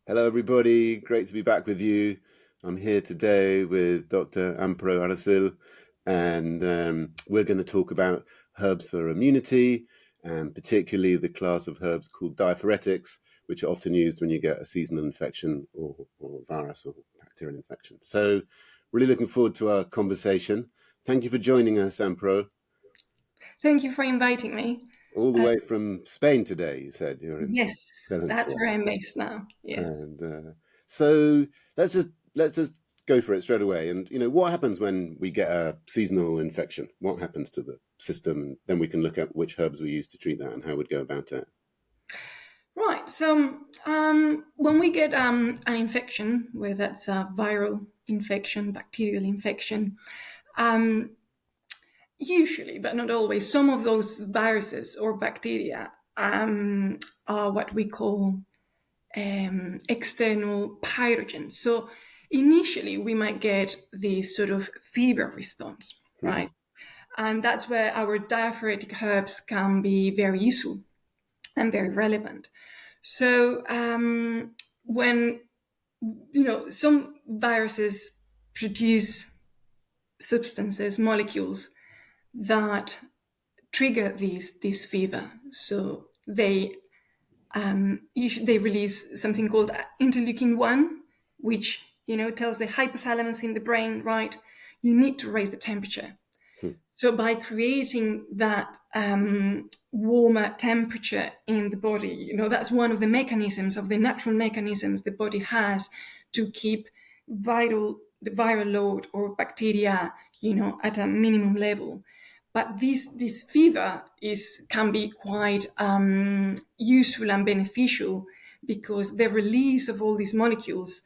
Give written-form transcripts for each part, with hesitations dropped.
Hello, everybody. Great to be back with you. I'm here today with Dr. Amparo Aracil, and we're going to talk about herbs for immunity, and particularly the class of herbs called diaphoretics, which are often used when you get a seasonal infection or virus or bacterial infection. So, really looking forward to our conversation. Thank you for joining us, Amparo. Thank you for inviting me. All the Uh, way from Spain today, you said you're in yes, that's Valencia. where I'm based now. Yes. And so let's just go for it straight away. And what happens when we get a seasonal infection? What happens to the system? And then we can look at which herbs we use to treat that and how we'd go about it. Right. So when we get an infection, whether that's a viral infection, bacterial infection, um, usually, but not always, some of those viruses or bacteria are what we call external pyrogens. So initially, we might get this sort of fever response, Hmm. right? And that's where our diaphoretic herbs can be very useful and very relevant. So when some viruses produce substances, molecules that trigger this fever, so they release something called interleukin 1, which tells the hypothalamus in the brain, right, you need to raise the temperature. Hmm. So by creating that warmer temperature in the body, that's one of the mechanisms of the natural mechanisms the body has to keep the viral load or bacteria, at a minimum level. But this fever can be quite useful and beneficial because the release of all these molecules,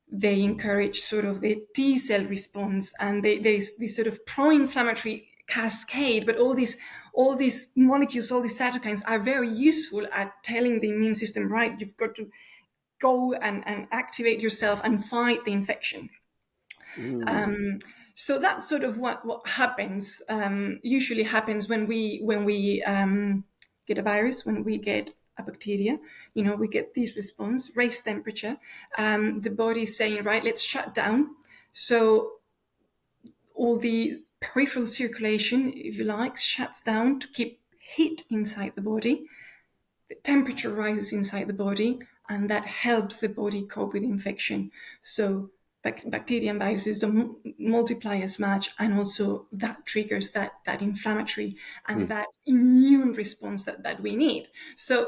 they encourage sort of the T cell response, and there's this sort of pro-inflammatory cascade. But all these molecules, all these cytokines, are very useful at telling the immune system, right, you've got to go and activate yourself and fight the infection. Mm. So that's sort of what happens. Usually happens when we get a virus, when we get a bacteria. We get this response, raised temperature. The body is saying, right, let's shut down. So all the peripheral circulation, if you like, shuts down to keep heat inside the body. The temperature rises inside the body, and that helps the body cope with infection. So bacteria and viruses don't multiply as much, and also that triggers that inflammatory and Hmm. that immune response that we need. So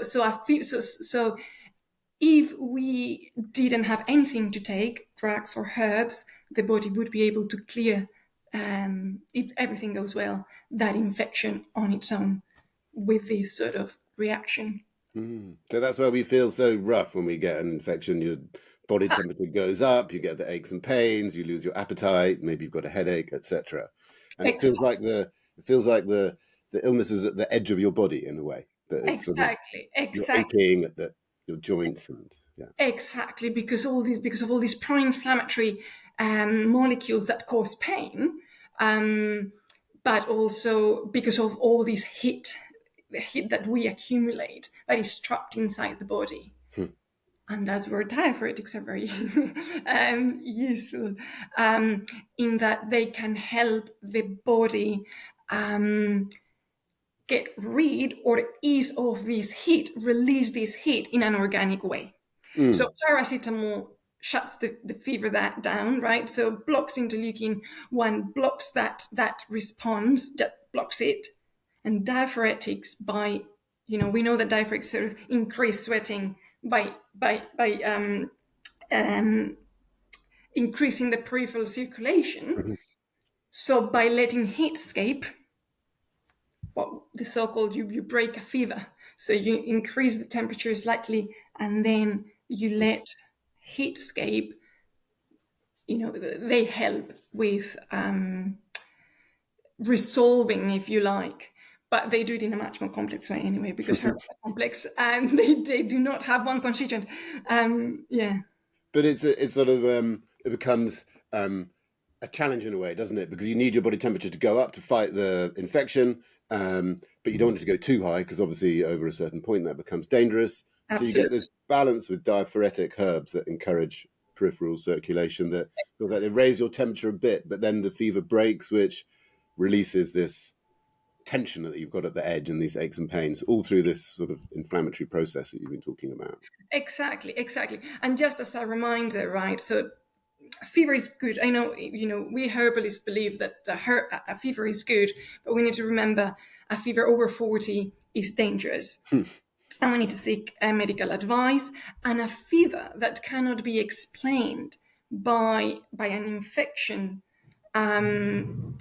if we didn't have anything to take, drugs or herbs, the body would be able to clear, if everything goes well, that infection on its own with this sort of reaction. Mm. So that's why we feel so rough when we get an infection. Your body temperature goes up, you get the aches and pains, you lose your appetite, maybe you've got a headache, etc. And it feels Exactly, like the illness is at the edge of your body in a way. That it's sort of exactly, you're exactly, aching at your joints and yeah. exactly. Because of all these pro-inflammatory molecules that cause pain, um, but also because of all this heat, the heat that we accumulate that is trapped inside the body. Hmm. And that's where diaphoretics are very useful, in that they can help the body get rid or ease off this heat, release this heat in an organic way. So Mm. paracetamol shuts the fever that down, right? So blocks interleukin 1, blocks that response, that blocks it. And diaphoretics, we know that diaphoretics sort of increase sweating by increasing the peripheral circulation. Mhm. So by letting heat escape, what the so-called you break a fever. So you increase the temperature slightly, and then you let heat escape. They help with resolving, if you like. But they do it in a much more complex way anyway, because herbs are complex and they do not have one constituent. Yeah. But it's sort of it becomes um, a challenge in a way, doesn't it? Because you need your body temperature to go up to fight the infection, but you don't want it to go too high because obviously over a certain point that becomes dangerous. So you get Absolutely. this balance with diaphoretic herbs that encourage peripheral circulation that feels like they raise your temperature a bit, but then the fever breaks, which releases this tension that you've got at the edge and these aches and pains all through this sort of inflammatory process that you've been talking about. Exactly, exactly. And just as a reminder, right? So fever is good. I know, we herbalists believe that a fever is good, but we need to remember a fever over 40 is dangerous. And we need to seek medical advice. And a fever that cannot be explained by an infection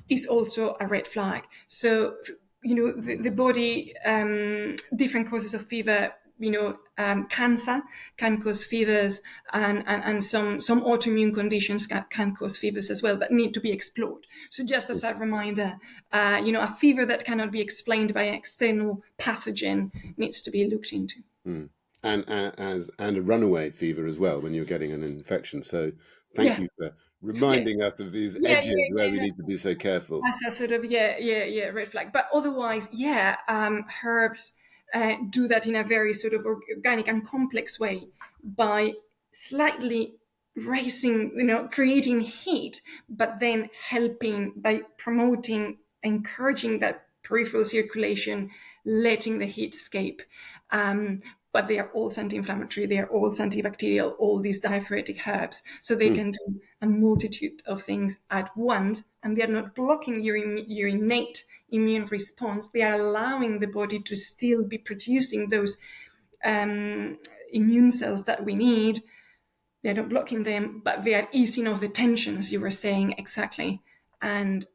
is also a red flag. So, the body, different causes of fever, cancer can cause fevers, and some autoimmune conditions can cause fevers as well, that need to be explored. So just as a reminder, a fever that cannot be explained by an external pathogen needs to be looked into. Mm. And a runaway fever as well when you're getting an infection. So thank Yeah, you for yeah, reminding us of these yeah, edges yeah, where we yeah. need to be so careful. As a sort of red flag. But otherwise, herbs do that in a very sort of organic and complex way by slightly raising, creating heat, but then helping by promoting, encouraging that peripheral circulation, letting the heat escape. But they are also anti-inflammatory, they are also antibacterial, all these diaphoretic herbs. So they Mm. can do a multitude of things at once, and they are not blocking your innate immune response. They are allowing the body to still be producing those immune cells that we need. They're not blocking them, but they are easing off the tension, as you were saying exactly, and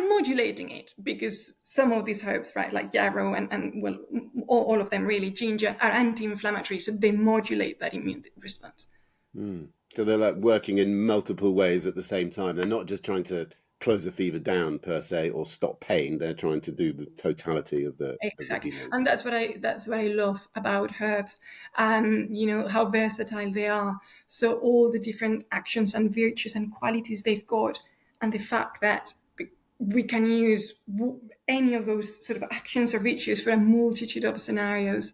modulating it, because some of these herbs, right, like yarrow and well, all of them really, ginger, are anti-inflammatory, so they modulate that immune response. Mm. So they're like working in multiple ways at the same time. They're not just trying to close a fever down per se or stop pain. They're trying to do the totality of the Exactly, healing. and that's what I love about herbs. How versatile they are. So all the different actions and virtues and qualities they've got, and the fact that we can use any of those sort of actions or virtues for a multitude of scenarios.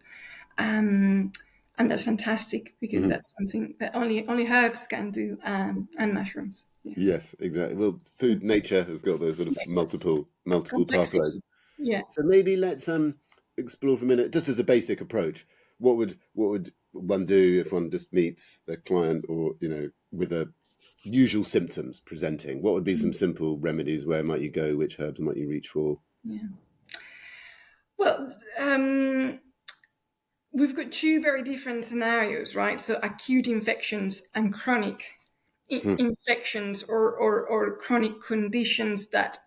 And that's fantastic, because Mhm. that's something that only herbs can do, and mushrooms. Yeah. Yes, exactly. Well, food nature has got those sort of Yes. multiple pathways. Complexity. Yeah. So maybe let's explore for a minute, just as a basic approach. What would one do if one just meets a client or with a usual symptoms presenting? What would be some simple remedies? Where might you go? Which herbs might you reach for? Yeah. Well, we've got two very different scenarios, right? So acute infections and chronic Hmm. infections, or chronic conditions that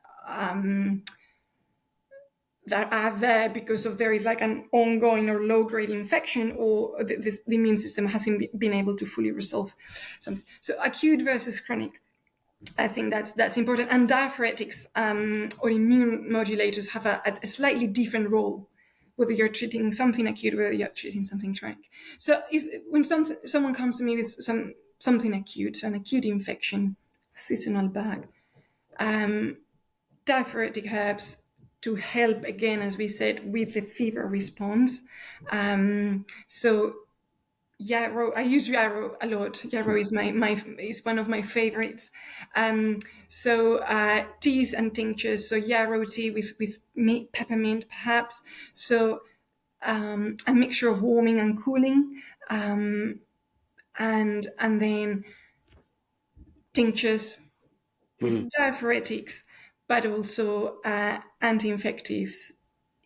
are there because of there is like an ongoing or low grade infection, or the immune system hasn't been able to fully resolve something. So acute versus chronic. I think that's important. And diaphoretics, or immune modulators, have a slightly different role, whether you're treating something acute, whether you're treating something chronic. So when someone comes to me with something acute, an acute infection, a seasonal bug, diaphoretic herbs to help, again, as we said, with the fever response. So yarrow, I use yarrow a lot. Yarrow is is one of my favorites. So teas and tinctures. So yarrow tea with peppermint, perhaps. So a mixture of warming and cooling, and then tinctures with diaphoretics, but also anti-infectives,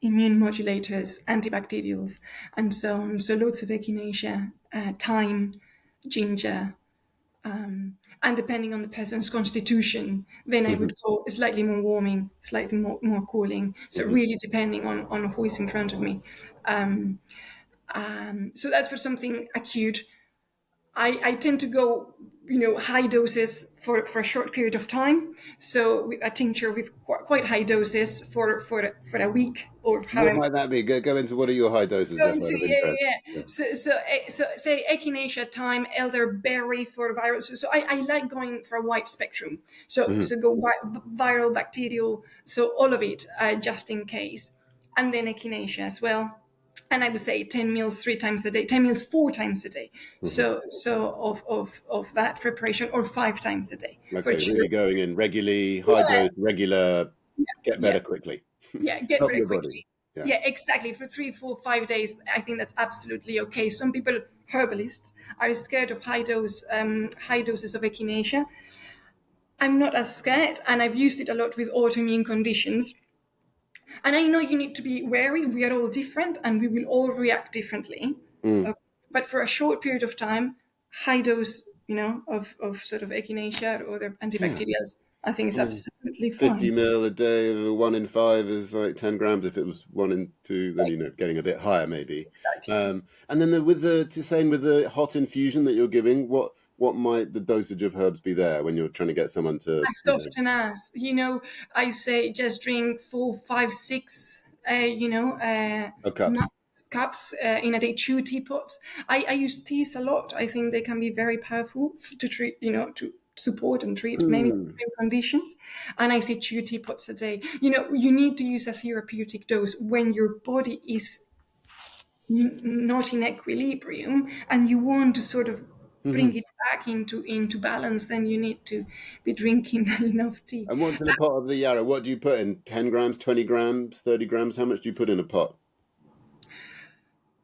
immune modulators, antibacterials, and so on. So lots of echinacea, thyme, ginger, and depending on the person's constitution, then I would go slightly more warming, slightly more cooling. So really depending on who is in front of me. So that's for something acute. I tend to go, high doses for a short period of time. So with a tincture with quite high doses for a week or What however. might that be? Go into what are your high doses, Going just out to of yeah, interest. yeah, Yeah. yeah. So say echinacea, thyme, elderberry for viral. So I like going for a wide spectrum. So Mhm. go viral, bacterial. So all of it, just in case, and then echinacea as well. And I would say 10 meals 3 times a day, 10 meals 4 times a day. Mhm. So of that preparation, or 5 times a day for Okay, really children. going in regularly, high Yeah, dose, regular, get yeah. better quickly. Yeah, get Help very your body. quickly. Yeah. Yeah, exactly. For 3, 4, 5 days, I think that's absolutely okay. Some people, herbalists, are scared of high doses of echinacea. I'm not as scared, and I've used it a lot with autoimmune conditions. And I know you need to be wary. We are all different, and we will all react differently. Mm. Okay. But for a short period of time, high dose, of sort of echinacea or other Yeah. antibacterials, I think I is mean, absolutely 50 fine. mil a day, 1 in 5 is like 10 grams. If it was 1 in 2, then, getting a bit higher maybe. Exactly. And then with saying with the hot infusion that you're giving, what might the dosage of herbs be there when you're trying to get someone to, As often as, I say just drink 4, 5, 6, oh, cups? max cups in a day, 2 teapots. I use teas a lot. I think they can be very powerful to treat, to support and treat many Hmm. different conditions. And I say 2 teapots a day. You need to use a therapeutic dose when your body is not in equilibrium and you want to sort of bring it back into balance. Then you need to be drinking enough tea. And what's in a pot of the yarrow? What do you put in? 10 grams, 20 grams, 30 grams? How much do you put in a pot?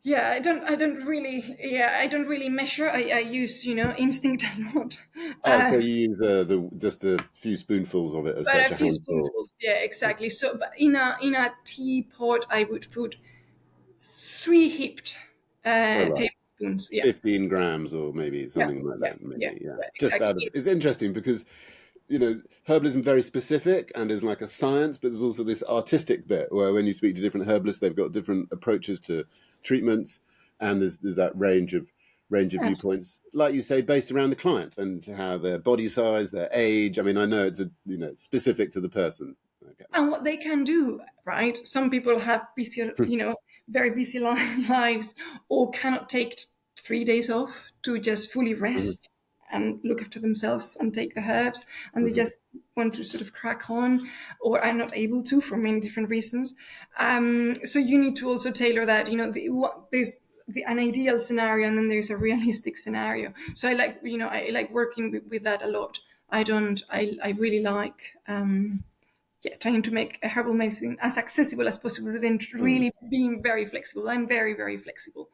Yeah, I don't really measure. I use, instinct a lot. Oh, uh, so you use just a few spoonfuls of it as but such, a a few handful. spoonfuls, yeah, exactly. So but in a teapot I would put 3 heaped Oh, right. tablespoons. It's Yeah, 15 grams or maybe yeah, something like yeah, that, yeah, maybe. Yeah. yeah, Just exactly. it's interesting because, herbalism very specific and is like a science, but there's also this artistic bit where when you speak to different herbalists, they've got different approaches to treatments, and there's that range of Yes. viewpoints, like you say, based around the client and how their body size, their age. I mean, I know it's specific to the person. I get that. And what they can do, right? Some people have busy, very busy lives, or cannot take 3 days off to just fully Mhm, rest and look after themselves and take the herbs, and they mhm, just want to sort of crack on, or are not able to for many different reasons. So you need to also tailor that. There's an ideal scenario, and then there's a realistic scenario. So I like working with that a lot. I really like. Yeah, trying to make a herbal medicine as accessible as possible, but then mm. really being very flexible. I'm very, very flexible.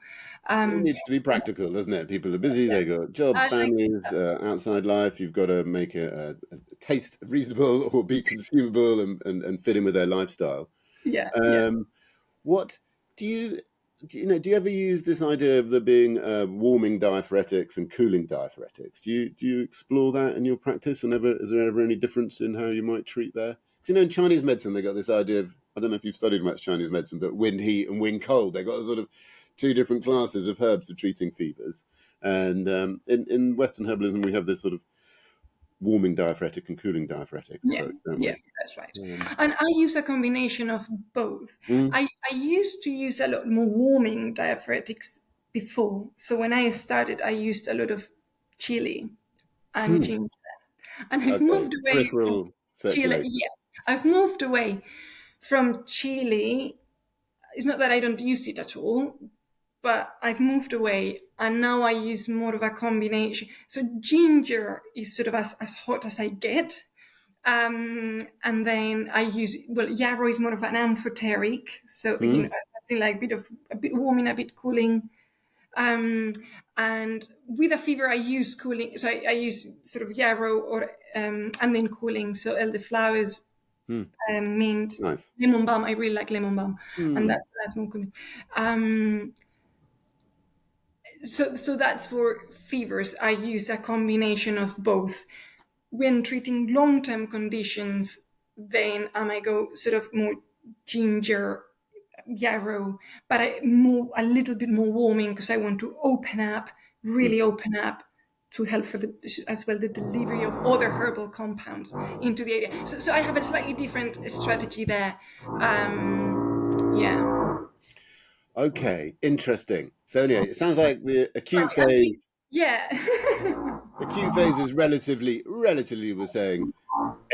It Um, needs to be practical, doesn't it? People are busy, they got jobs, I like, families, outside life. You've got to make it taste reasonable or be consumable and fit in with their lifestyle. yeah, yeah, Um, what do you do you ever use this idea of there being warming diaphoretics and cooling diaphoretics? Do you explore that in your practice? And is there ever any difference in how you might treat there? 'Cause, in Chinese medicine, they got this idea of, I don't know if you've studied much Chinese medicine, but wind heat and wind cold. They got a sort of two different classes of herbs for treating fevers. And in Western herbalism, we have this sort of warming diaphoretic and cooling diaphoretic yeah, approach, don't yeah. we? That's right. Um, And I use a combination of both. mm, I used to use a lot more warming diaphoretics before. So when I started, I used a lot of chili and hmm, ginger, and I've okay, moved away from peripheral chili. circulation. Yeah, I've moved away from chili. It's not that I don't use it at all, but I've moved away and now I use more of a combination. So ginger is sort of as hot as I get. And then I use, well, yarrow is more of an amphoteric. So, Hmm. I think like a bit warming, a bit cooling. Um, and with a fever, I use cooling. So I use sort of yarrow and then cooling. So elderflowers, Hmm. mint, Nice. lemon balm. I really like lemon balm, and Hmm. that's more cooling. Um, so that's for fevers. I use a combination of both. When treating long-term conditions, then I might go sort of more ginger, yarrow, but a little bit more warming because I want to open up, really open up to help for as well the delivery of other herbal compounds into the area. So I have a slightly different strategy there. Yeah. Okay, interesting. So anyway, it sounds like the Well, acute I mean, phase. yeah. Acute phase is relatively, we're saying,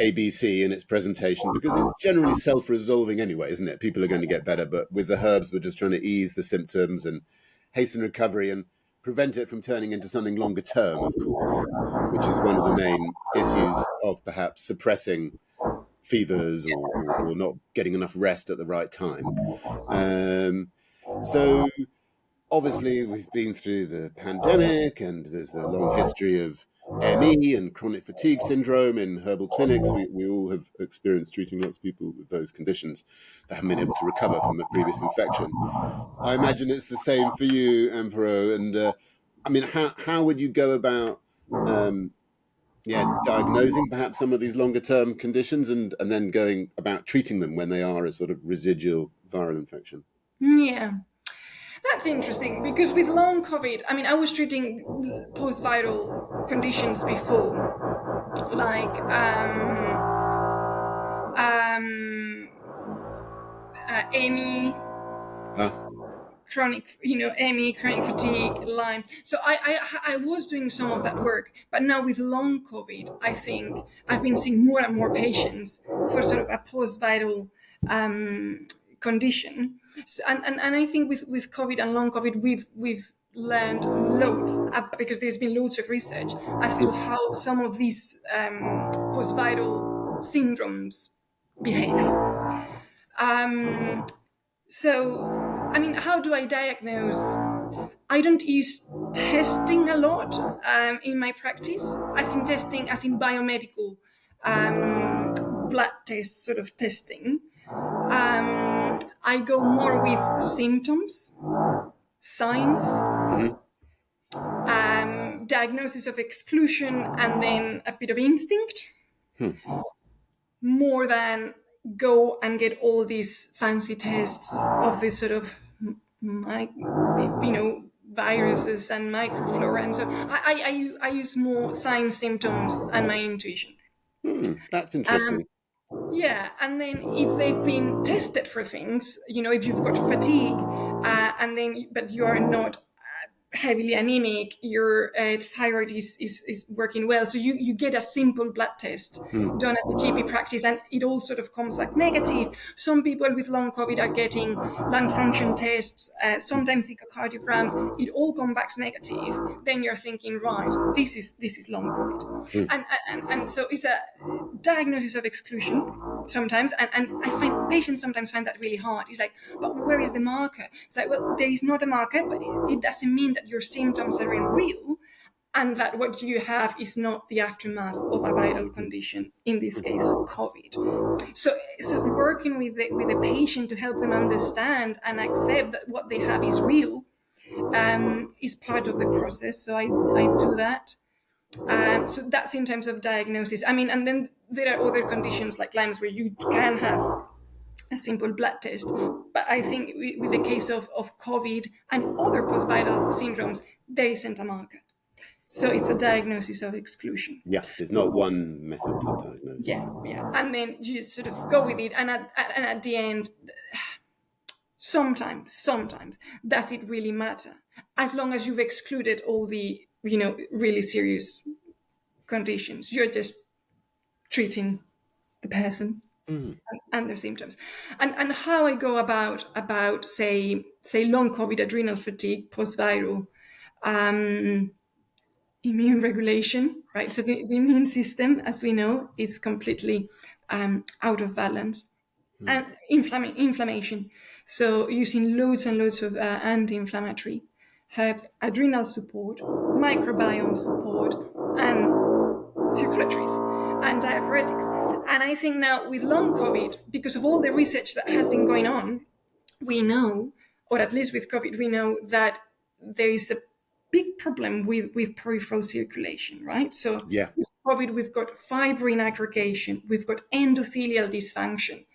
ABC in its presentation because it's generally self-resolving anyway, isn't it? People are going to get better, but with the herbs, we're just trying to ease the symptoms and hasten recovery and prevent it from turning into something longer term, of course, which is one of the main issues of perhaps suppressing fevers or not getting enough rest at the right time. So obviously we've been through the pandemic and there's a long history of ME and chronic fatigue syndrome in herbal clinics. We all have experienced treating lots of people with those conditions that haven't been able to recover from a previous infection. I imagine it's the same for you, Amparo. And I mean, how would you go about diagnosing perhaps some of these longer term conditions and then going about treating them when they are a sort of residual viral infection? Yeah. That's interesting because with long COVID, I mean, I was treating post-viral conditions before, like ME, Huh? ME, chronic fatigue, Lyme. So I was doing some of that work, but now with long COVID, I think I've been seeing more and more patients for sort of a post-viral condition. So, and I think with COVID and long COVID, we've learned loads because there's been loads of research as to how some of these post-viral syndromes behave. So, I mean, how do I diagnose? I don't use testing a lot in my practice, as in testing, as in biomedical blood test sort of testing. I go more with symptoms, signs, Mm-hmm. diagnosis of exclusion, and then a bit of instinct, Hmm. more than go and get all these fancy tests of this sort of, viruses and microflora. And so I use more signs, symptoms, and my intuition. That's Um, interesting. Yeah, and then if they've been tested for things, if you've got fatigue, but you are not heavily anemic, your thyroid is working well, so you get a simple blood test Hmm. done at the GP practice, and it all sort of comes back negative. Some people with long COVID are getting lung function tests, sometimes echocardiograms. It all comes back negative. Then you're thinking, right, this is long COVID, Hmm. and so it's a diagnosis of exclusion sometimes, and I find patients sometimes find that really hard. It's like, but where is the marker? It's like, well, there is not a marker, but it doesn't mean that your symptoms are real and that what you have is not the aftermath of a viral condition, in this case COVID. So working with the patient to help them understand and accept that what they have is real is part of the process. So I do that. So that's in terms of diagnosis. I mean, and then there are other conditions like Lyme's where you can have a simple blood test. But I think with the case of COVID and other post-viral syndromes, there isn't a marker. So it's a diagnosis of exclusion. Yeah, there's not one method to diagnose. Yeah, yeah. And then you just sort of go with it. And at the end, sometimes, does it really matter? As long as you've excluded all the, really serious conditions, you're just treating the person Mm. and their symptoms. And how I go about say long COVID, adrenal fatigue, post-viral, immune regulation, right? So the immune system, as we know, is completely out of balance. Mm. And inflammation. So using loads and loads of anti-inflammatory herbs, adrenal support, microbiome support, and circulatories and diaphoretics. And I think now with long COVID, because of all the research that has been going on, we know, or at least with COVID, we know that there is a big problem with peripheral circulation, right? So Yeah. with COVID, we've got fibrin aggregation, we've got endothelial dysfunction,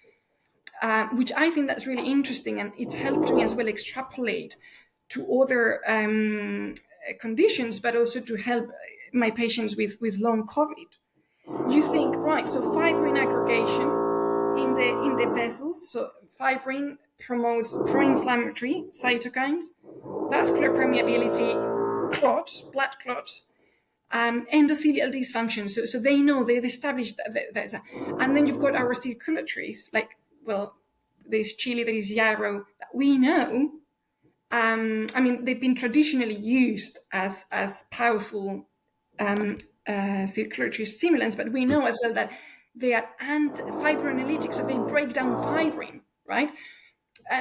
which I think that's really interesting, and it's helped me as well extrapolate to other conditions, but also to help my patients with long COVID. You think, right, so fibrin aggregation in the vessels. So fibrin promotes pro-inflammatory cytokines, vascular permeability, clots, blood clots, endothelial dysfunction. So they know, they've established that. And then you've got our circulatories, like, well, there's chili, there is yarrow. We know. I mean, they've been traditionally used as powerful circulatory stimulants, but we know as well that they are fibrinolytic, so they break down fibrin, right?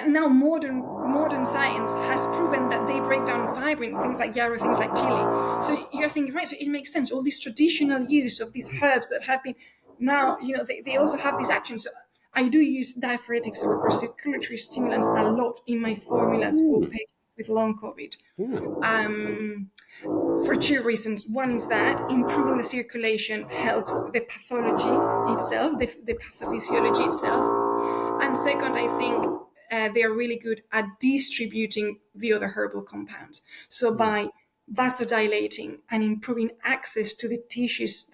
Now modern science has proven that they break down fibrin, things like yarrow, things like chili. So you're thinking, right, so it makes sense. All this traditional use of these herbs that have been, now, they also have these actions. So I do use diaphoretics or circulatory stimulants a lot in my formulas for patients with long COVID. For two reasons. One is that improving the circulation helps the pathology itself, the pathophysiology itself. And second, I think they are really good at distributing the other herbal compounds. So by vasodilating and improving access to the tissues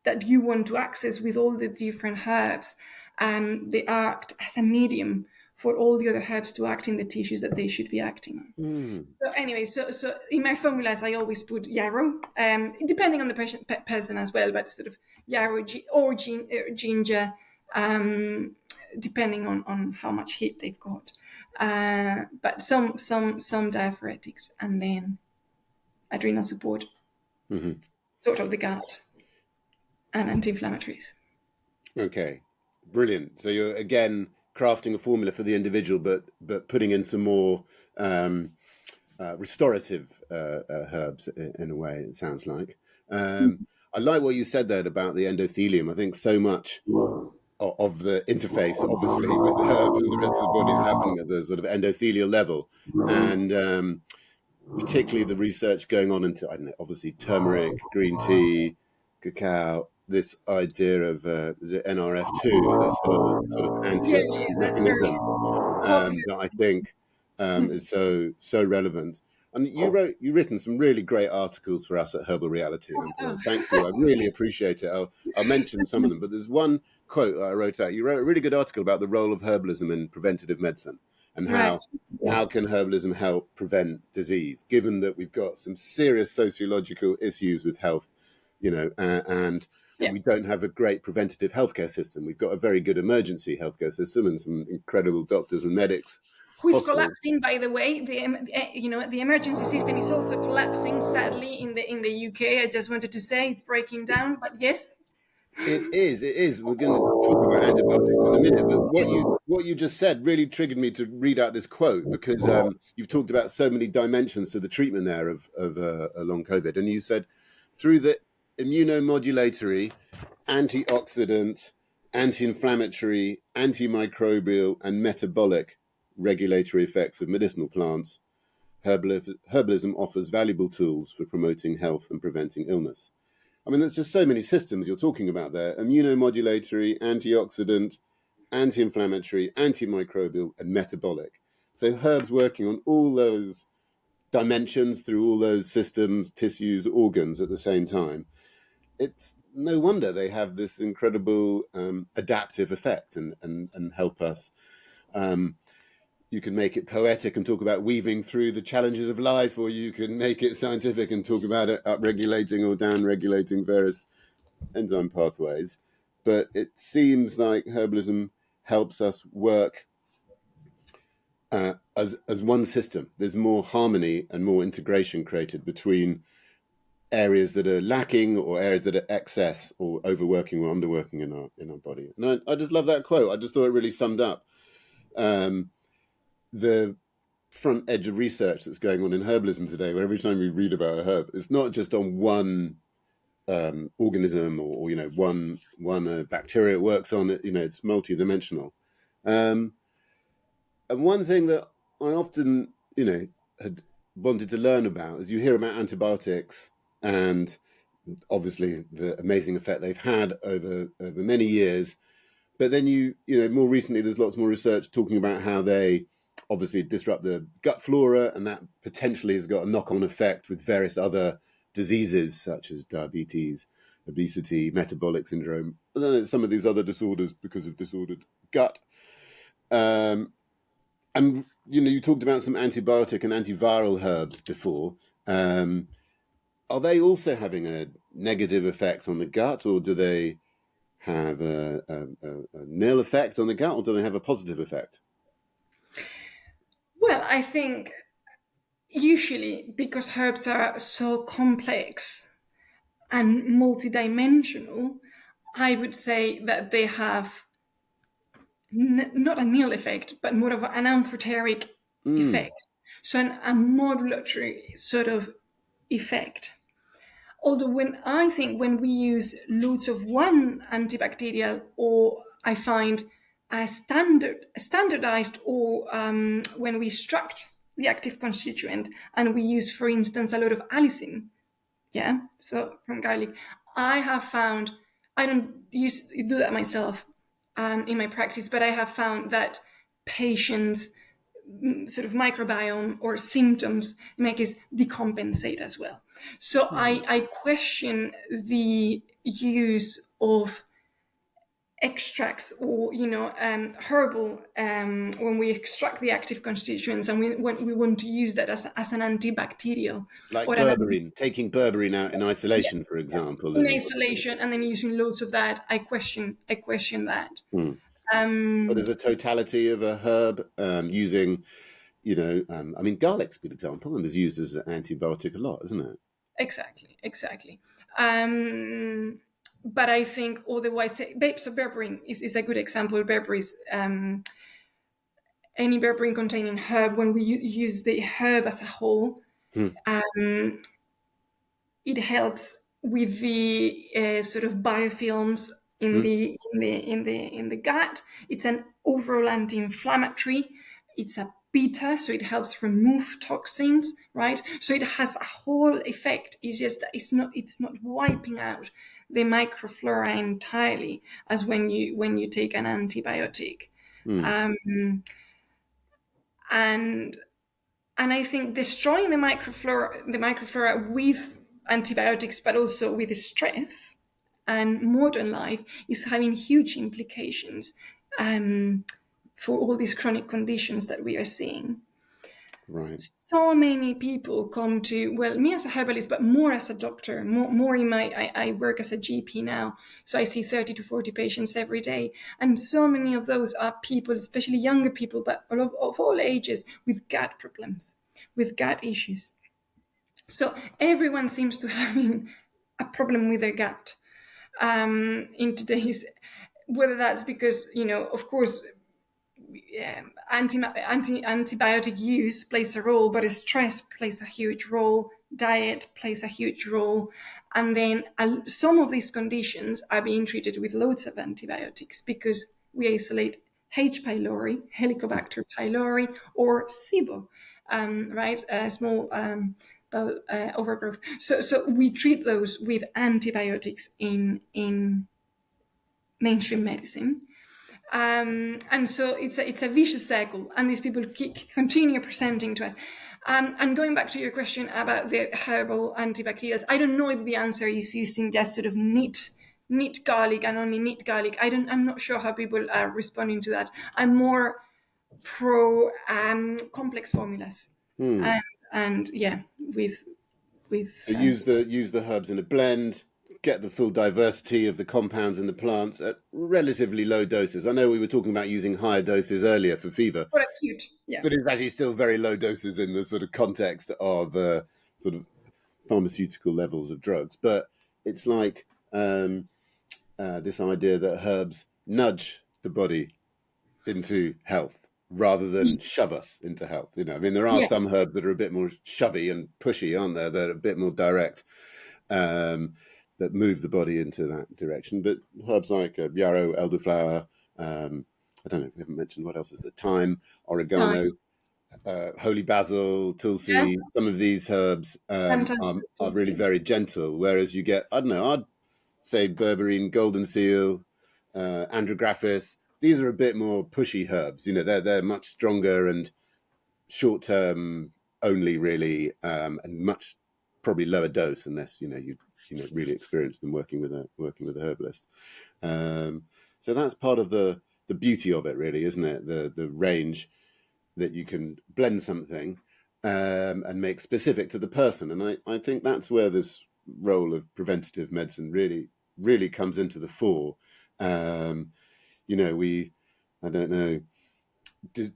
that you want to access with all the different herbs, they act as a medium for all the other herbs to act in the tissues that they should be acting on. So anyway, so in my formulas, I always put yarrow, depending on the person as well, but sort of yarrow or ginger, depending on how much heat they've got. But some diaphoretics, and then adrenal support, sort of the gut, and anti-inflammatories. Okay, brilliant. So you're again crafting a formula for the individual, but putting in some more restorative herbs in a way. It sounds like. I like what you said there about the endothelium. I think so much of the interface, obviously, with the herbs and the rest of the body is happening at the sort of endothelial level, and particularly the research going on into, I don't know, obviously turmeric, green tea, cacao. This idea of is it NRF2, this whole sort of antioxidant That's very mechanism popular. that I think is so relevant. And you've written some really great articles for us at Herbal Reality, Amparo. Thank you. I really appreciate it. I'll mention some of them, but there's one quote I wrote out. You wrote a really good article about the role of herbalism in preventative medicine and Right. how can herbalism help prevent disease, given that we've got some serious sociological issues with health, and Yeah. we don't have a great preventative healthcare system. We've got a very good emergency healthcare system and some incredible doctors and medics. Who is Hospitals. collapsing, by the way? The emergency system is also collapsing, sadly, in the UK. I just wanted to say it's breaking down, but yes. It is. We're going to talk about antibiotics in a minute, but what you just said really triggered me to read out this quote because you've talked about so many dimensions to the treatment there of long COVID, and you said through the immunomodulatory, antioxidant, anti-inflammatory, antimicrobial, and metabolic regulatory effects of medicinal plants, herbalism offers valuable tools for promoting health and preventing illness. I mean, there's just so many systems you're talking about there: immunomodulatory, antioxidant, anti-inflammatory, antimicrobial, and metabolic. So herbs working on all those dimensions through all those systems, tissues, organs at the same time. It's no wonder they have this incredible adaptive effect and help us. You can make it poetic and talk about weaving through the challenges of life, or you can make it scientific and talk about it upregulating or downregulating various enzyme pathways. But it seems like herbalism helps us work as one system. There's more harmony and more integration created between areas that are lacking or areas that are excess or overworking or underworking in our body. And I just love that quote. I just thought it really summed up the front edge of research that's going on in herbalism today, where every time we read about a herb, it's not just on one organism or one bacteria it works on. It's multi-dimensional. And one thing that I often had wanted to learn about is you hear about antibiotics and obviously the amazing effect they've had over many years, but then more recently there's lots more research talking about how they obviously disrupt the gut flora, and that potentially has got a knock-on effect with various other diseases such as diabetes, obesity, metabolic syndrome, and then some of these other disorders because of disordered gut. And you talked about some antibiotic and antiviral herbs before. Are they also having a negative effect on the gut, or do they have a nil effect on the gut, or do they have a positive effect? Well, I think usually because herbs are so complex and multidimensional, I would say that they have not a nil effect, but more of an amphoteric Mm, effect. So a modulatory sort of effect. Although when we use loads of one antibacterial, or I find standardized, or when we extract the active constituent and we use, for instance, a lot of allicin, yeah, so from garlic, I have found, I don't do that myself in my practice, but I have found that patients sort of microbiome or symptoms in my case decompensate as well. So I question the use of extracts, or herbal, when we extract the active constituents and when we want to use that as an antibacterial like or an berberine, taking berberine out in yeah, isolation, for example, in is. isolation, and then using loads of that. I question that. Hmm. But um as a totality of a herb, using, I mean, garlic's a good example and is used as an antibiotic a lot, isn't it? exactly. But I think otherwise, so berberine is a good example. Berberine is, any berberine containing herb, when we use the herb as a whole, Hmm. it helps with the sort of biofilms in Hmm. the gut. It's an overall anti-inflammatory. It's a beta, so it helps remove toxins, right? So it has a whole effect. It's just that it's not wiping out the microflora entirely, as when you take an antibiotic. Hmm. Um, and and I think destroying the microflora with antibiotics, but also with stress and modern life, is having huge implications for all these chronic conditions that we are seeing. Right. So many people come to, well, me as a herbalist, but more as a doctor, more in I work as a GP now, so I see 30 to 40 patients every day, and so many of those are people, especially younger people, but of all ages, with gut problems, with gut issues. So everyone seems to having a problem with their gut in today's, whether that's because, of course, antibiotic use plays a role, but stress plays a huge role, diet plays a huge role, and then some of these conditions are being treated with loads of antibiotics because we isolate H. pylori, Helicobacter pylori, or SIBO, right? Small bowel overgrowth. So we treat those with antibiotics in mainstream medicine. And so it's a vicious cycle, and these people continue presenting to us. And going back to your question about the herbal antibacterials, I don't know if the answer is using just sort of neat garlic and only neat garlic. I'm not sure how people are responding to that. I'm more pro complex formulas, Hmm. and yeah, with So use the herbs in a blend, get the full diversity of the compounds in the plants at relatively low doses. I know we were talking about using higher doses earlier for fever, for acute, yeah. but it's actually still very low doses in the sort of context of sort of pharmaceutical levels of drugs. But it's like this idea that herbs nudge the body into health rather than shove us into health. I mean, there are Yeah, some herbs that are a bit more shovey and pushy, aren't there? That are a bit more direct, um, that move the body into that direction. But herbs like yarrow, elderflower, I don't know, we haven't mentioned what else is there, thyme, time, oregano, holy basil, yeah, tulsi. Some of these herbs are fantastic. really very gentle, whereas you get, I don't know, I'd say berberine, golden seal, andrographis. These are a bit more pushy herbs. They're much stronger and short term only, really, and much probably lower dose unless you really experienced in working with a herbalist. So that's part of the beauty of it, really, isn't it? The range that you can blend something and make specific to the person. And I think that's where this role of preventative medicine really comes into the fore. Um, we, I don't know,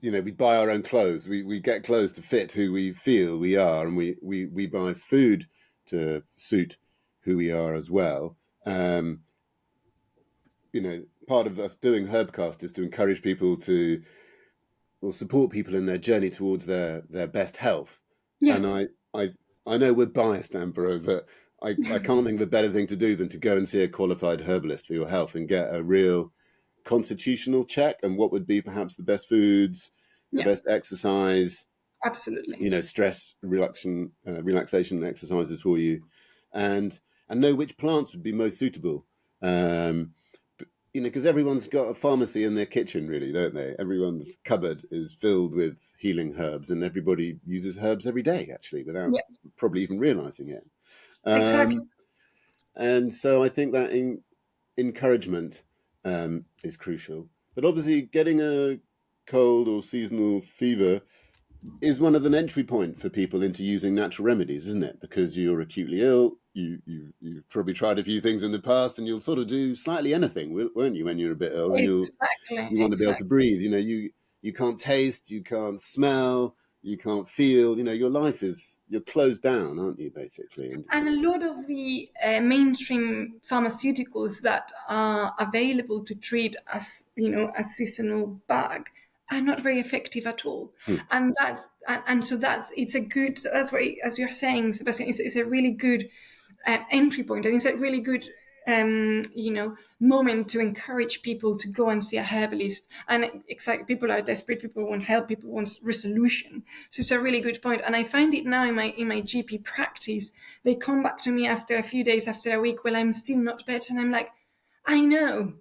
we buy our own clothes. We get clothes to fit who we feel we are, and we buy food to suit who we are as well. Part of us doing Herbcast is to encourage people to will support people in their journey towards their best health. Yeah. And I know we're biased, Amparo, but I can't think of a better thing to do than to go and see a qualified herbalist for your health and get a real constitutional check and what would be perhaps the best foods, the Yeah. best exercise, Absolutely. stress reduction, relaxation exercises for you, and know which plants would be most suitable. Because everyone's got a pharmacy in their kitchen, really, don't they? Everyone's cupboard is filled with healing herbs, and everybody uses herbs every day, actually, without Yeah. probably even realizing it. Exactly. And so I think that encouragement is crucial. But obviously, getting a cold or seasonal fever is one of an entry point for people into using natural remedies, isn't it? Because you're acutely ill, you've probably tried a few things in the past, and you'll sort of do slightly anything, won't you, when you're a bit ill, and Exactly. you want to be able to Exactly. breathe. You can't taste, you can't smell, you can't feel. Your life you're closed down, aren't you, basically? And And a lot of the mainstream pharmaceuticals that are available to treat as a seasonal bug are not very effective at all. hmm, And so it's a good, that's why, as you're saying, Sebastian, it's a really good entry point, and it's a really good moment to encourage people to go and see a herbalist. And exactly, people are desperate, people want help, people want resolution. So it's a really good point. And I find it now in my GP practice, they come back to me after a few days, after a week, well, I'm still not better, and I'm like, I know.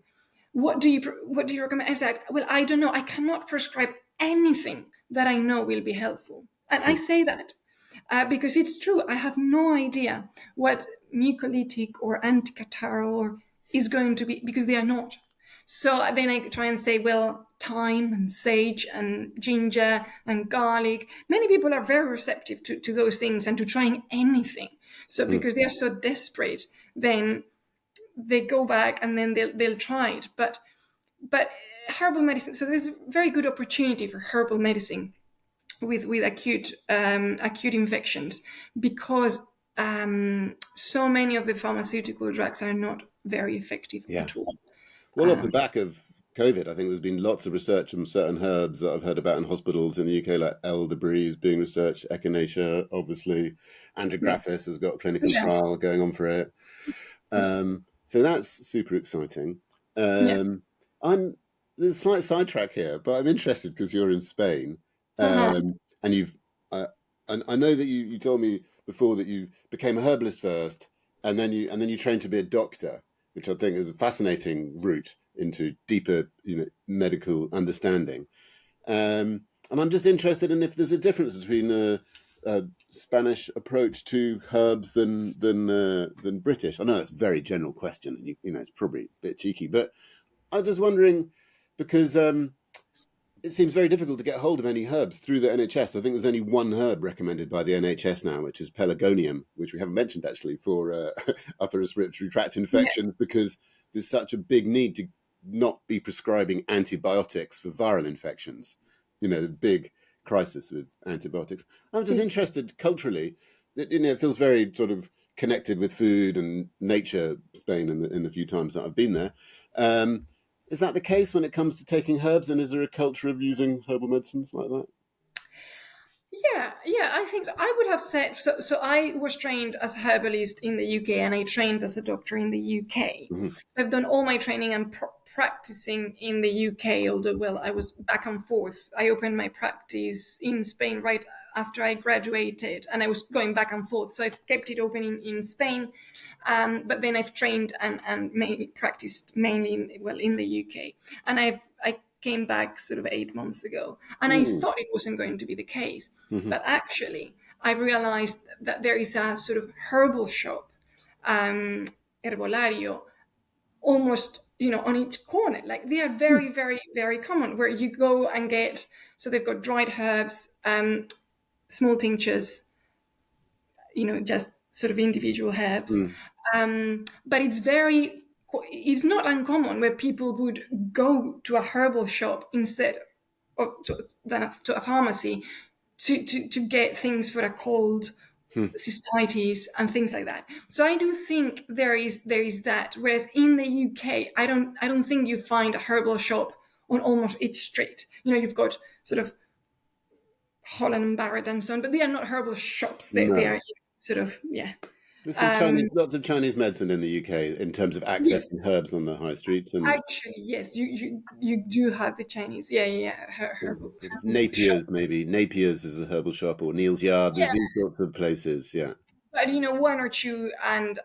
What do you recommend? I was like, well, I don't know. I cannot prescribe anything that I know will be helpful. And I hmm, say that because it's true. I have no idea what mucolytic or anticatarrhal is going to be, because they are not. So then I try and say, well, thyme and sage and ginger and garlic. Many people are very receptive to those things and to trying anything. So hmm. because they are so desperate, then they go back and then they'll try it. But herbal medicine. So there's a very good opportunity for herbal medicine with acute infections, because so many of the pharmaceutical drugs are not very effective Yeah. at all. Well, off the Um, back of COVID, I think there's been lots of research on certain herbs that I've heard about in hospitals in the UK, like elderberry is being researched, echinacea, obviously, yeah, andrographis has got a clinical yeah, trial going on for it. So that's super exciting. yeah. Um, I'm There's a slight sidetrack here, but I'm interested because you're in Spain, Uh-huh. and uh, and I know that you told me before that you became a herbalist first, and then you trained to be a doctor, which I think is a fascinating route into deeper, medical understanding. And I'm just interested in if there's a difference between a Spanish approach to herbs than British. I know that's a very general question, and it's probably a bit cheeky, but I'm just wondering because it seems very difficult to get hold of any herbs through the NHS. I think there's only one herb recommended by the NHS now, which is pelargonium, which we haven't mentioned actually for upper respiratory tract Yeah. infections, because there's such a big need to not be prescribing antibiotics for viral infections. The big crisis with antibiotics. I'm just interested culturally. It feels very sort of connected with food and nature, Spain, in the few times that I've been there. Um, is that the case when it comes to taking herbs? And is there a culture of using herbal medicines like that? Yeah, I think so. I would have said so. So I was trained as a herbalist in the UK, and I trained as a doctor in the UK. Mhm. I've done all my training and practicing in the UK. Although, well, I was back and forth. I opened my practice in Spain right after I graduated, and I was going back and forth. So I've kept it open in Spain, but then I've trained and mainly practiced mainly in the UK, and I came back sort of 8 months ago, and I Mm. thought it wasn't going to be the case, Hmm. but actually I realized that there is a sort of herbal shop, um, herbolario, almost on each corner. Like they are very, very, very common, where you go and get. So they've got dried herbs, small tinctures, just sort of individual herbs. Mm. But it's not uncommon where people would go to a herbal shop instead to a pharmacy to get things for a cold, Mm. cystitis and things like that. So I do think there is that. Whereas in the UK, I don't think you find a herbal shop on almost each street. You've got sort of Holland and Barrett and so on, but they are not herbal shops. They No. are sort of, yeah. There's some Um, Chinese, lots of Chinese medicine in the UK in terms of yes, accessing herbs on the high streets, and actually, yes. You do have the Chinese, yeah. sort of Herbal shop. Napier's, maybe Napier's is a herbal shop, or Neal's Yard. There's Yeah, these sorts of places. Yeah. but one or two, and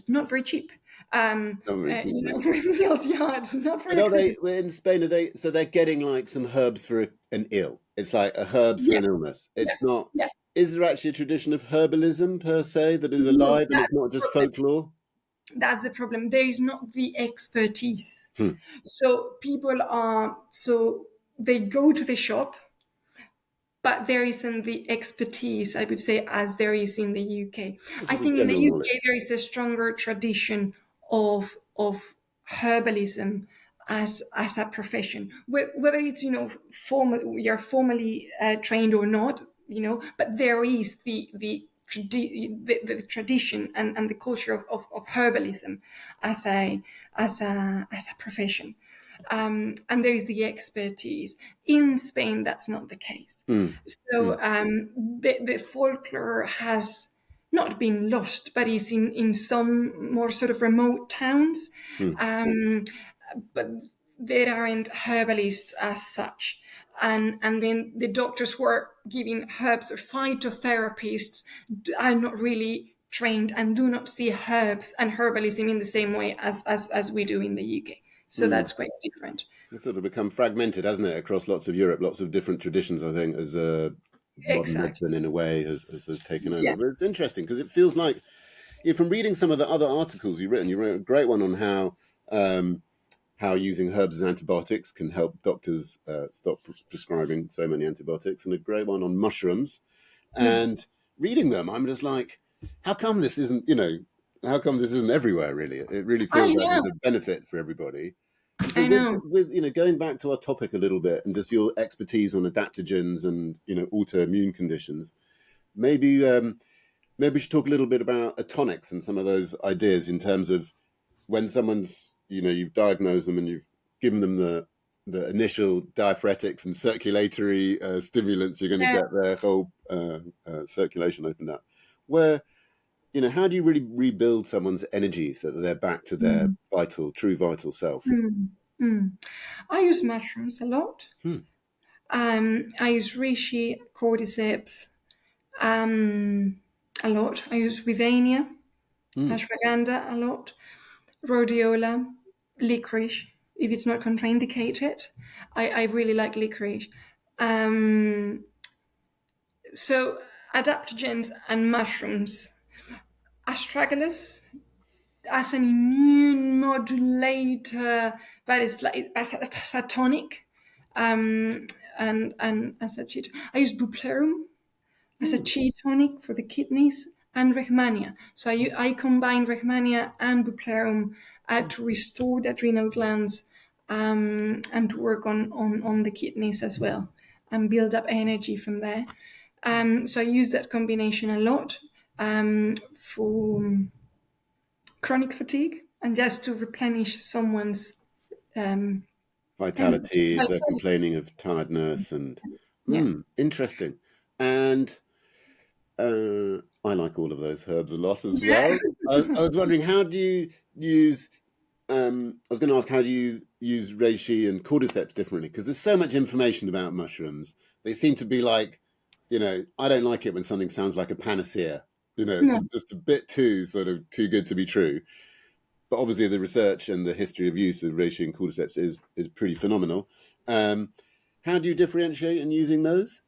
not very cheap. Not very cheap, no. Meals yard, not But very are they accessible. in Spain? Are they so they're getting like some herbs for an ill? It's like a herbs for Yeah, an illness. yeah, It's not. yeah. Is there actually a tradition of herbalism per se that is No, alive and it's that's not the just problem. folklore? That's the problem. There is not the expertise. Hmm. So people are so they go to the shop, but there isn't the expertise, I would say, as there is in the UK. It's I sort of think in the general knowledge. UK there is a stronger tradition of herbalism as a profession, whether it's you're formally trained or not, but there is the tradition and the culture of herbalism as a profession. And there is the expertise. In Spain, that's not the case. Hmm. Hmm. So the folklore has not been lost, but is in some more sort of remote towns. Hmm. Um, but there aren't herbalists as such. And then the doctors who are giving herbs or phytotherapists are not really trained and do not see herbs and herbalism in the same way as we do in the UK. So Hmm. that's quite different. It's sort of become fragmented, hasn't it, across lots of Europe? Lots of different traditions, I think, as modern Exactly. medicine in a way has taken over. Yeah. But it's interesting because it feels like, from reading some of the other articles you've written, you wrote a great one on how using herbs as antibiotics can help doctors stop prescribing so many antibiotics, and a great one on mushrooms. Yes. And reading them, I'm just like, how come this isn't, how come this isn't everywhere, really? It really I feels like know. there's a benefit for everybody. And so I know. with going back to our topic a little bit and just your expertise on adaptogens and, autoimmune conditions, maybe maybe we should talk a little bit about tonics and some of those ideas in terms of when someone's, you've diagnosed them and you've given them the initial diaphoretic and circulatory stimulants, you're going to Yeah. get their whole circulation opened up. Where, how do you really rebuild someone's energy so that they're back to their Mm. true vital self? Mm. Mm. I use mushrooms a lot. Hmm. I use reishi, cordyceps, a lot. I use withania, Hmm. ashwagandha a lot, rhodiola, licorice, if it's not contraindicated. I really like licorice. Um, so adaptogens and mushrooms. Astragalus as an immune modulator, but it's like as a tonic, and as a cheat. I use bupleurum as a Hmm. chi tonic for the kidneys, and rehmannia. So I combine rehmannia and bupleurum to restore the adrenal glands, and to work on the kidneys as well and build up energy from there. So I use that combination a lot for chronic fatigue and just to replenish someone's um, energy. Vitality, if Well, they're complaining of tiredness, and yeah. interesting. And I like all of those herbs a lot as Yeah. well. I was wondering, how do you use? I was going to ask, how do you use reishi and cordyceps differently? Because there's so much information about mushrooms. They seem to be like, I don't like it when something sounds like a panacea. It's No. just a bit too sort of too good to be true. but obviously the research and the history of use of reishi and cordyceps is pretty phenomenal. Um, how do you differentiate in using those?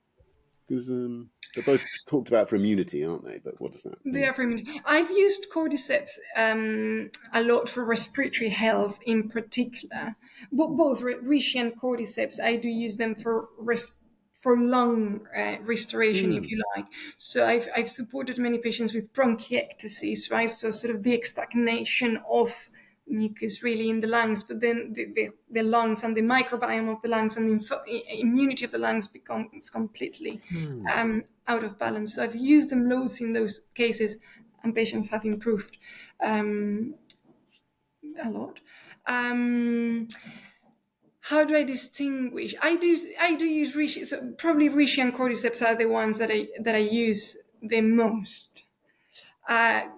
Because they're both talked about for immunity, aren't they? But what does that They mean? are very much. I've used cordyceps a lot for respiratory health in particular. But both reishi and cordyceps, I do use them for for lung restoration, if Hmm. you like. So I've supported many patients with bronchiectasis, right? So sort of the stagnation of mucus really in the lungs, but then the lungs and the microbiome of the lungs and the immunity of the lungs becomes completely Hmm. out of balance. So I've used them loads in those cases, and patients have improved a lot. Um, how do I distinguish? I do use reishi. So probably reishi and cordyceps are the ones that I use the most. Uh,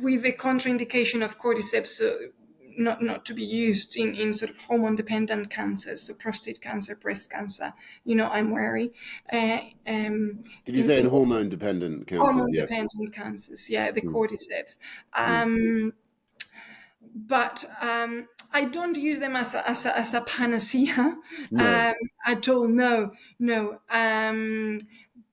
with the contraindication of cordyceps not to be used in sort of hormone dependent cancers, so prostate cancer, breast cancer. I'm wary. Uh, um, Did you say in in hormone dependent cancers? hormone Yeah. dependent cancers, yeah, the Hmm. cordyceps. Hmm. But I don't use them as a panacea No. at all. No, no.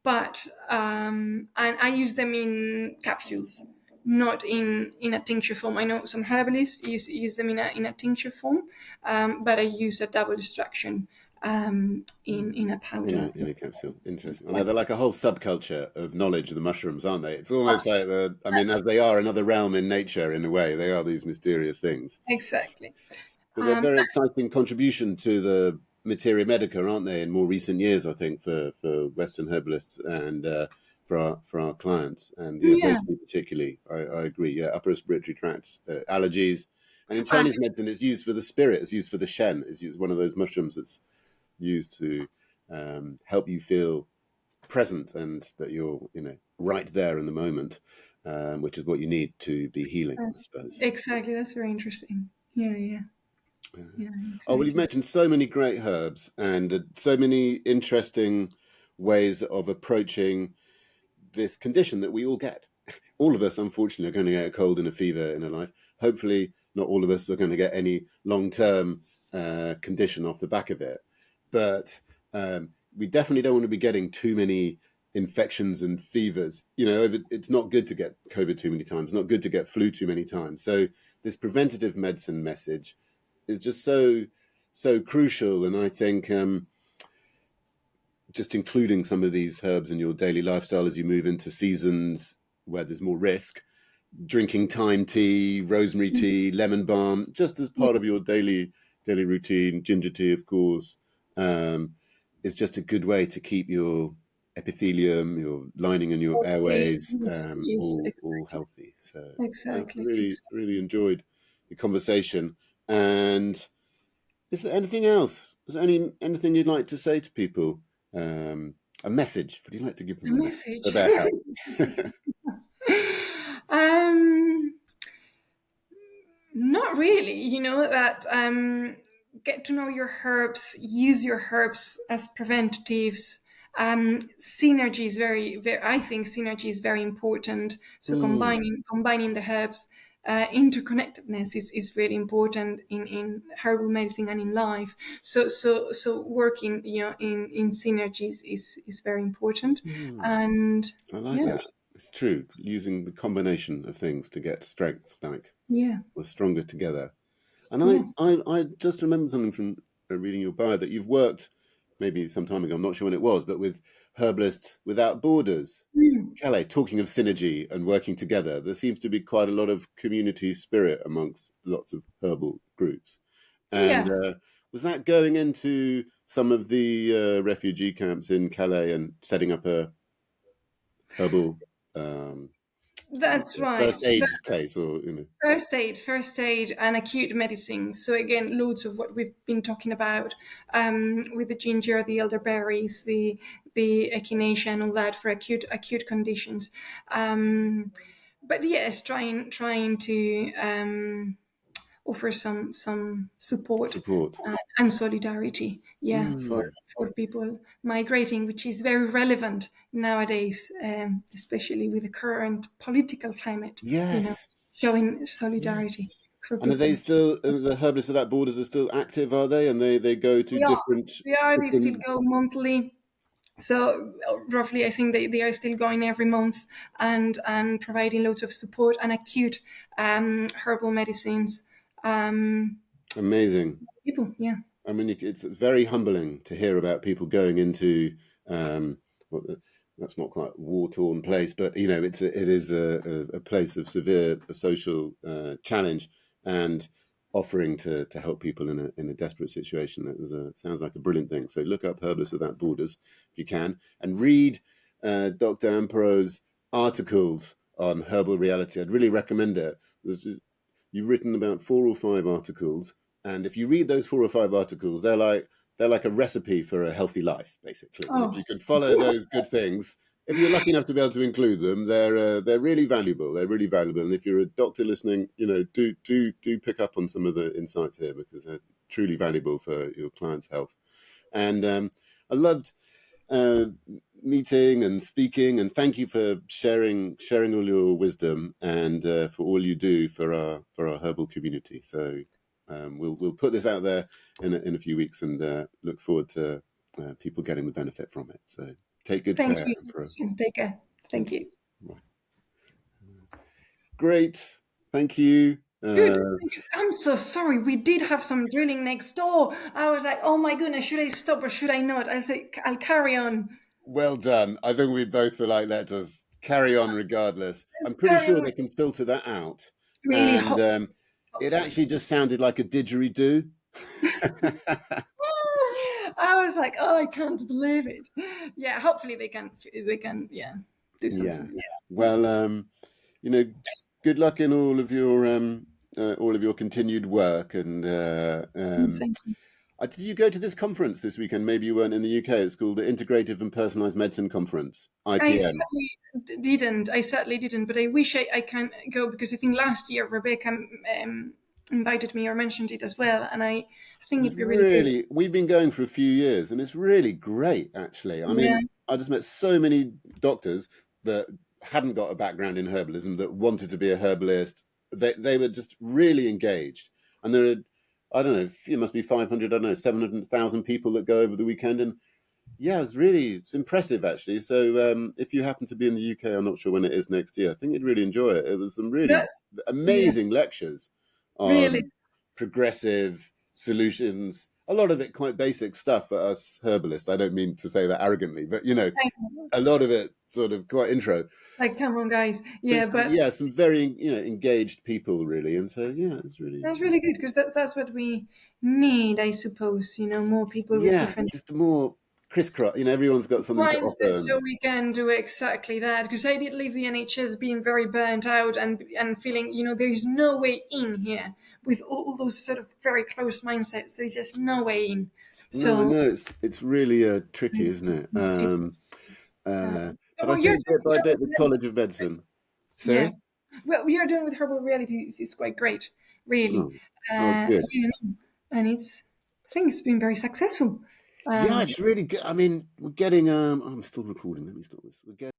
But and I use them in capsules, not in a tincture form. I know some herbalists use them in a tincture form, but I use a double extraction in a powder. In a capsule. Interesting. I Yeah, know they're like a whole subculture of knowledge of the mushrooms, aren't they? It's almost like I mean, that's as they are another realm in nature in a way, they are these mysterious things. exactly. But they're a Um, very exciting contribution to the materia medica, aren't they? In more recent years, I think for Western herbalists and for our clients, and yeah, yeah, Reiki particularly. I agree. Yeah, upper respiratory tract allergies, and in and Chinese medicine, it's used for the spirit. It's used for the shen. It's used one of those mushrooms that's used to help you feel present and that you're right there in the moment, which is what you need to be healing, I that's suppose. exactly that's very interesting. Yeah, yeah, yeah, Oh, well, you've exactly. mentioned so many great herbs and so many interesting ways of approaching this condition that we all get. All of us, unfortunately, are going to get a cold and a fever in our life. Hopefully, not all of us are going to get any long-term condition off the back of it. But we definitely don't want to be getting too many infections and fevers. It's not good to get COVID too many times, not good to get flu too many times. So this preventative medicine message is just so crucial. And I think just including some of these herbs in your daily lifestyle as you move into seasons where there's more risk, drinking thyme tea, rosemary tea, lemon balm, just as Yeah, part of your daily routine, ginger tea, of course, um, is just a good way to keep your epithelium, your lining and your okay. airways Yes, yes, all healthy. So I exactly, really enjoyed the conversation. And is there anything else? Is there anything you'd like to say to people? Um, a message? Would you like to give a them a message for message. their health? um, Not really. That get to know your herbs, use your herbs as preventatives. Synergy is I think synergy is very important. So Hmm. combining the herbs, interconnectedness is really important in herbal medicine and in life. So working in synergies is very important, Hmm. and I like yeah, that. It's true. Using the combination of things to get strength, like yeah, we're stronger together. And yeah. I just remember something from reading your bio that you've worked maybe some time ago. I'm not sure when it was, but with Herbalists Without Borders. Mm. Calais, talking of synergy and working together, there seems to be quite a lot of community spirit amongst lots of herbal groups. And Yeah, was that going into some of the refugee camps in Calais and setting up a herbal um, that's right. first aid place, or First aid, and acute medicine. So again, loads of what we've been talking about with the ginger, the elderberries, the echinacea, and all that for acute conditions. But yes, trying to offer some support support. and solidarity, yeah, for Mm. people migrating, which is very relevant nowadays, especially with the current political climate. Yes, Showing yes. solidarity. for And are people. they still the Herbalists Without Borders are still active? Are they? And they go to They are. They are. They still different go monthly. So roughly, I think they are still going every month and providing loads of support and acute herbal medicines. Um, amazing. People, yeah. I mean, it's very humbling to hear about people going into well, that's not quite a war-torn place, but it is a place of severe social challenge, and offering to help people in a desperate situation. That was sounds like a brilliant thing. So look up Herbalists Without Borders if you can, and read Dr. Amparo's articles on herbal reality. I'd really recommend it. You've written about 4 or 5 articles, and if you read those 4 or 5 articles, they're like a recipe for a healthy life, basically. And if Oh, you can follow those good things, if you're lucky enough to be able to include them, they're really valuable. They're really valuable. And if you're a doctor listening, do pick up on some of the insights here, because they're truly valuable for your client's health. And I loved uh, meeting and speaking, and thank you for sharing all your wisdom, and for all you do for our herbal community. So we'll put this out there in a few weeks, and look forward to people getting the benefit from it. So take good thank care, you, Emperor. Sebastian. Take care. Thank Thank you. you. Right. Great, thank you. Good. Thank you. I'm so sorry. We did have some drilling next door. I was like, oh my goodness, should I stop or should I not? I say, I'll carry on. Well done. I think we both were like, let's just carry on regardless. I'm Let's pretty carry sure on. they can filter that out. Really, And it hopefully. actually just sounded like a didgeridoo. I was like, oh, I can't believe it. Yeah, hopefully yeah, do Yeah. something. Yeah. Well, you know, good luck in all of your continued work. And Thank you. did you go to this conference this weekend? Maybe you weren't in the UK. It's called the Integrative and Personalized Medicine Conference, I IPM. sadly didn't. I sadly didn't, but I wish I can go because I think last year Rebecca invited me or mentioned it as well, and I think It's it'd be really good. really, we've been going for a few years, and it's really great, actually. I Yeah, mean, I just met so many doctors that hadn't got a background in herbalism that wanted to be a herbalist. They were just really engaged. And there are, I don't know, it must be 500, I don't know, 700,000 people that go over the weekend. And yeah, it's impressive, actually. So if you happen to be in the UK, I'm not sure when it is next year, I think you'd really enjoy it. It was some really that's yeah, amazing lectures really. on progressive solutions. A lot of it quite basic stuff for us herbalists. I don't mean to say that arrogantly, but a lot of it sort of quite intro. Like, come on, guys. But Yeah, but some very engaged people, really. And so yeah, it's really, that's really good because that's what we need, I suppose. More people with yeah, different just more crisscross. Everyone's got something to mindset offer. so we can do exactly that because I did leave the NHS being very burnt out and feeling there is no way in here with all those sort of very close mindsets. There's just no way in. No, I So know it's really tricky, it's, isn't it? uh, But I well, you're think doing bit by bit, herbal the reality. College of Medicine. Yeah, Sorry. well, you're doing with herbal reality is quite great, really. Oh, oh, good. And I think it's been very successful. Yeah, Um, it's really good. I mean, we're getting. I'm still recording. Let me stop this. We're getting.